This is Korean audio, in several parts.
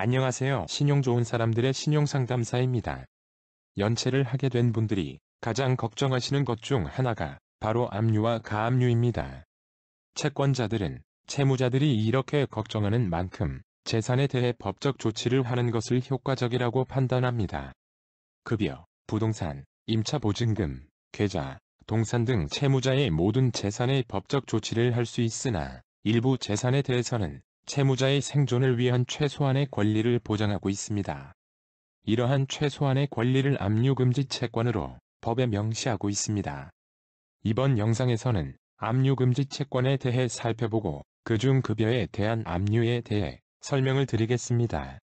안녕하세요. 신용 좋은 사람들의 신용상담사입니다. 연체를 하게 된 분들이 가장 걱정하시는 것 중 하나가 바로 압류와 가압류입니다. 채권자들은 채무자들이 이렇게 걱정하는 만큼 재산에 대해 법적 조치를 하는 것을 효과적이라고 판단합니다. 급여, 부동산, 임차보증금, 계좌, 동산 등 채무자의 모든 재산에 법적 조치를 할 수 있으나 일부 재산에 대해서는 채무자의 생존을 위한 최소한의 권리를 보장하고 있습니다. 이러한 최소한의 권리를 압류금지 채권으로 법에 명시하고 있습니다. 이번 영상에서는 압류금지 채권에 대해 살펴보고 그중 급여에 대한 압류에 대해 설명을 드리겠습니다.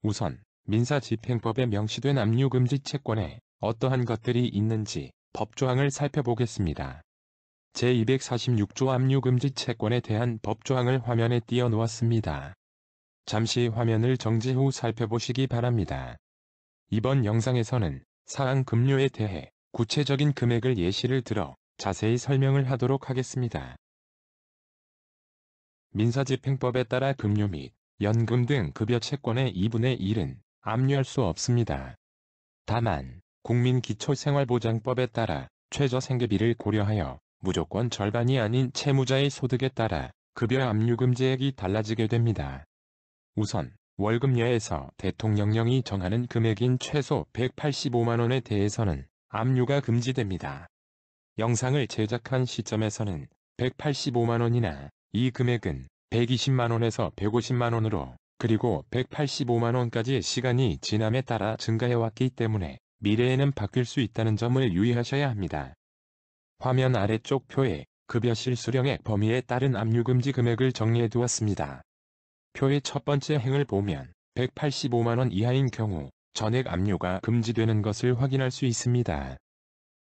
우선 민사집행법에 명시된 압류금지 채권에 어떠한 것들이 있는지 법조항을 살펴보겠습니다. 제246조 압류금지 채권에 대한 법조항을 화면에 띄워 놓았습니다. 잠시 화면을 정지 후 살펴보시기 바랍니다. 이번 영상에서는 사항 급료에 대해 구체적인 금액을 예시를 들어 자세히 설명을 하도록 하겠습니다. 민사집행법에 따라 급료 및 연금 등 급여 채권의 2분의 1은 압류할 수 없습니다. 다만 국민기초생활보장법에 따라 최저생계비를 고려하여 무조건 절반이 아닌 채무자의 소득에 따라 급여 압류금지액이 달라지게 됩니다. 우선 월급여에서 대통령령이 정하는 금액인 최소 185만원에 대해서는 압류가 금지됩니다. 영상을 제작한 시점에서는 185만원이나 이 금액은 120만원에서 150만원으로 그리고 185만원까지의 시간이 지남에 따라 증가해왔기 때문에 미래에는 바뀔 수 있다는 점을 유의하셔야 합니다. 화면 아래쪽 표에 급여 실수령액 범위에 따른 압류금지 금액을 정리해 두었습니다. 표의 첫 번째 행을 보면 185만원 이하인 경우 전액 압류가 금지되는 것을 확인할 수 있습니다.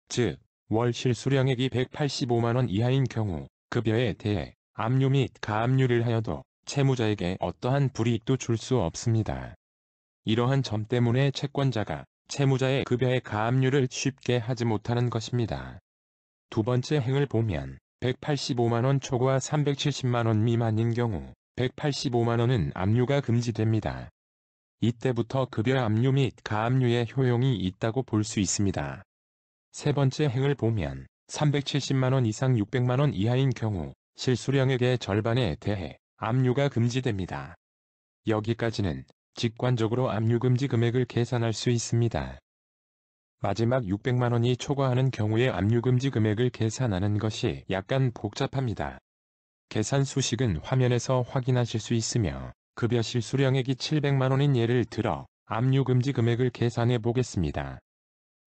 즉, 월 실수령액이 185만원 이하인 경우 급여에 대해 압류 및 가압류를 하여도 채무자에게 어떠한 불이익도 줄 수 없습니다. 이러한 점 때문에 채권자가 채무자의 급여의 가압류를 쉽게 하지 못하는 것입니다. 두 번째 행을 보면 185만원 초과 370만원 미만인 경우 185만원은 압류가 금지됩니다. 이때부터 급여 압류 및 가압류의 효용이 있다고 볼 수 있습니다. 세 번째 행을 보면 370만원 이상 600만원 이하인 경우 실수령액의 절반에 대해 압류가 금지됩니다. 여기까지는 직관적으로 압류금지 금액을 계산할 수 있습니다. 마지막 600만원이 초과하는 경우의 압류금지 금액을 계산하는 것이 약간 복잡합니다. 계산 수식은 화면에서 확인하실 수 있으며 급여 실수령액이 700만원인 예를 들어 압류금지 금액을 계산해 보겠습니다.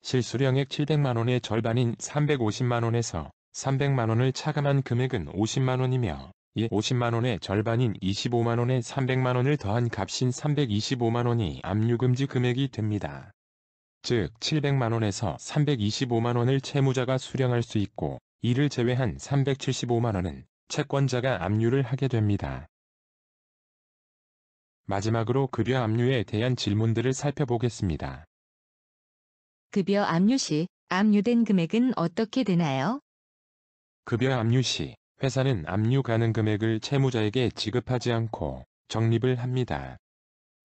실수령액 700만원의 절반인 350만원에서 300만원을 차감한 금액은 50만원이며 이 50만원의 절반인 25만원에 300만원을 더한 값인 325만원이 압류금지 금액이 됩니다. 즉 700만원에서 325만원을 채무자가 수령할 수 있고 이를 제외한 375만원은 채권자가 압류를 하게 됩니다. 마지막으로 급여 압류에 대한 질문들을 살펴보겠습니다. 급여 압류 시 압류된 금액은 어떻게 되나요? 급여 압류 시 회사는 압류 가능 금액을 채무자에게 지급하지 않고 적립을 합니다.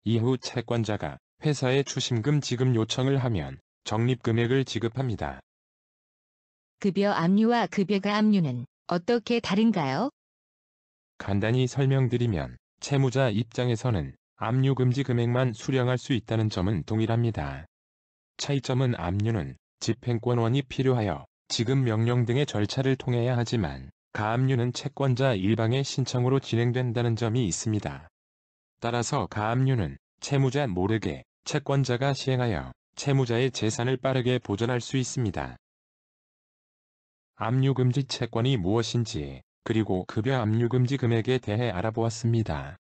이후 채권자가 회사에 추심금 지급 요청을 하면 적립 금액을 지급합니다. 급여 압류와 급여 가압류는 어떻게 다른가요? 간단히 설명드리면 채무자 입장에서는 압류 금지 금액만 수령할 수 있다는 점은 동일합니다. 차이점은 압류는 집행권원이 필요하여 지급 명령 등의 절차를 통해야 하지만 가압류는 채권자 일방의 신청으로 진행된다는 점이 있습니다. 따라서 가압류는 채무자 모르게 채권자가 시행하여 채무자의 재산을 빠르게 보전할 수 있습니다. 압류금지 채권이 무엇인지 그리고 급여 압류금지 금액에 대해 알아보았습니다.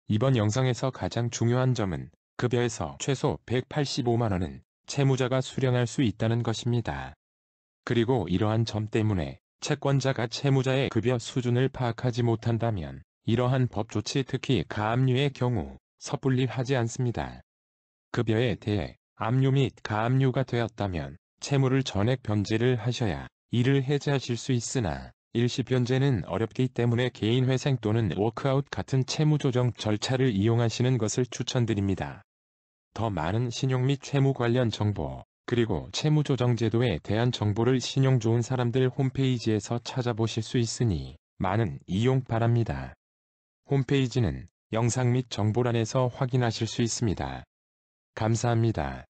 이번 영상에서 가장 중요한 점은 급여에서 최소 185만원은 채무자가 수령할 수 있다는 것입니다. 그리고 이러한 점 때문에 채권자가 채무자의 급여 수준을 파악하지 못한다면 이러한 법 조치 특히 가압류의 경우 섣불리 하지 않습니다. 급여에 대해 압류 및 가압류가 되었다면 채무를 전액 변제를 하셔야 이를 해제하실 수 있으나 일시 변제는 어렵기 때문에 개인회생 또는 워크아웃 같은 채무조정 절차를 이용하시는 것을 추천드립니다. 더 많은 신용 및 채무 관련 정보, 그리고 채무조정 제도에 대한 정보를 신용 좋은 사람들 홈페이지에서 찾아보실 수 있으니 많은 이용 바랍니다. 홈페이지는 영상 및 정보란에서 확인하실 수 있습니다. 감사합니다.